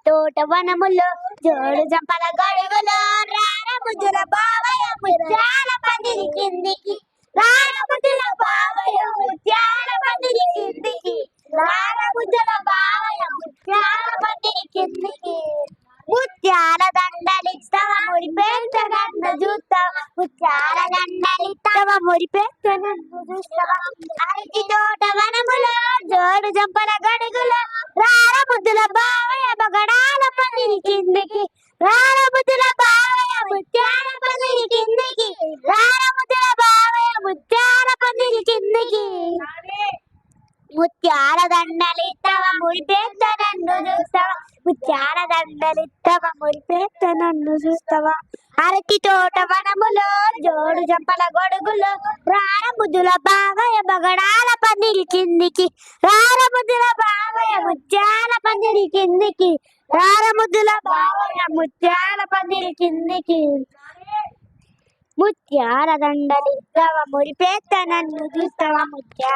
తోట వనములో జోడు జంపల గడుగులో రార ముద్దుల బావయ్య ముత్యాల పందిరి కిందికి రార ముద్దుల బావయ్య ముత్యాల పందిరి కిందికి రార ముద్దుల బావయ్య ముత్యాల పందిరి కిందికి ముత్యాల దండలిస్తావా మురిపేట నన్ను చూస్తావా ముత్యాల దండలిస్తావా మురిపేట నన్ను చూస్తావా అరటి తోట వనములో జోడు జంపల గడుగులో రార ముద్దుల బావయ్య బగడాల పందిరి కిందికి రార ముద్దుల బావయ్య ముత్యాల పందిరి కిందికి రార ముద్దుల బావయ్య ముత్యాల పందిరి కిందికి ముత్యాల దండలిస్తావా మురిపేట నన్ను చూస్తావా ముత్యాల దండలిస్తావా మురిపేట నన్ను చూస్తావా అరటి తోట వనములో జోడు జంపల గొడుగులో రార ముద్దుల బావయ్య బగడాల పందిరి కిందికి రార ముద్దుల బావయ్య ముత్యాల పందిరి కిందికి రార ముద్దుల బావయ్య ముత్యాల పందిరి కిందికి ముత్యాల దండలిస్తావా మురిపేట నన్ను చూస్తావా ముత్యాల